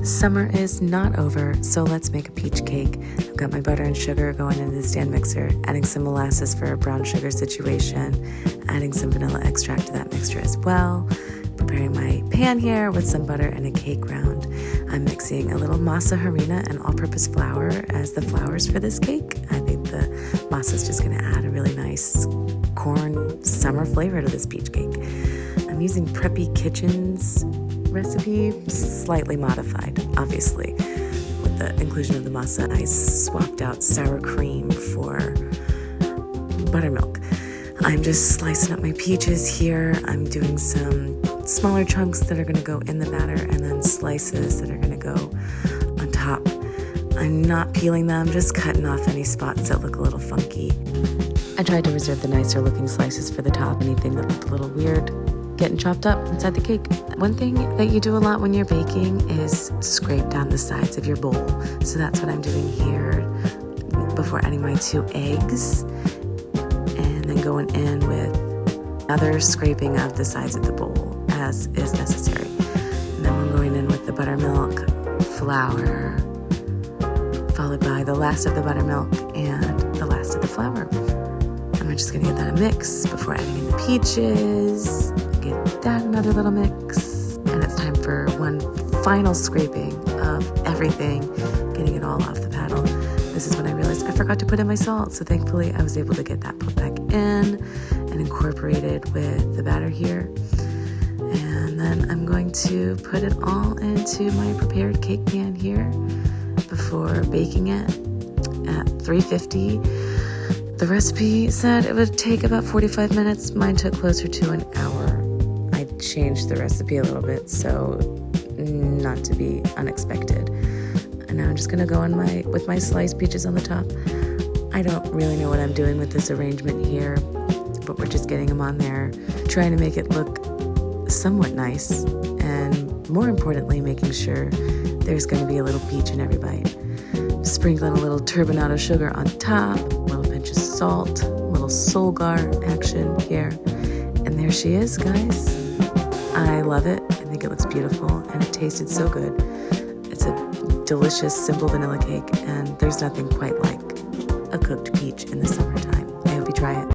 Summer is not over, so let's make a peach cake. I've got my butter and sugar going into the stand mixer, adding some molasses for a brown sugar situation, adding some vanilla extract to that mixture as well. Preparing my pan here with some butter and a cake ground. I'm mixing a little masa harina and all-purpose flour as the flours for this cake. I think the masa is just going to add a really nice corn summer flavor to this peach cake. I'm using Preppy Kitchen's recipe, slightly modified, obviously. With the inclusion of the masa, I swapped out sour cream for buttermilk. I'm just slicing up my peaches here. I'm doing some smaller chunks that are going to go in the batter and then slices that are going to go on top. I'm not peeling them, just cutting off any spots that look a little funky. I tried to reserve the nicer looking slices for the top, anything that looked a little weird getting chopped up inside the cake. One thing that you do a lot when you're baking is scrape down the sides of your bowl. So that's what I'm doing here before adding my 2 eggs. And then going in with another scraping of the sides of the bowl as is necessary. And then I'm going in with the buttermilk, flour, followed by the last of the buttermilk and the last of the flour. And we're just gonna get that a mix before adding in the peaches. Get that another little mix. And it's time for one final scraping of everything, getting it all off the paddle. This is when I realized I forgot to put in my salt, so thankfully I was able to get that put back in and incorporated with the batter here. And then I'm going to put it all into my prepared cake pan here before baking it at 350. The recipe said it would take about 45 minutes. Mine took closer to an hour. I changed the recipe a little bit, so not to be unexpected. And now I'm just gonna go on with my sliced peaches on the top. I don't really know what I'm doing with this arrangement here, but we're just getting them on there, trying to make it look somewhat nice, and more importantly, making sure there's gonna be a little peach in every bite. Sprinkling a little turbinado sugar on top, a little pinch of salt, a little Solgar action here. And there she is, guys. I love it. I think it looks beautiful, and it tasted so good. It's a delicious, simple vanilla cake, and there's nothing quite like a cooked peach in the summertime. I hope you try it.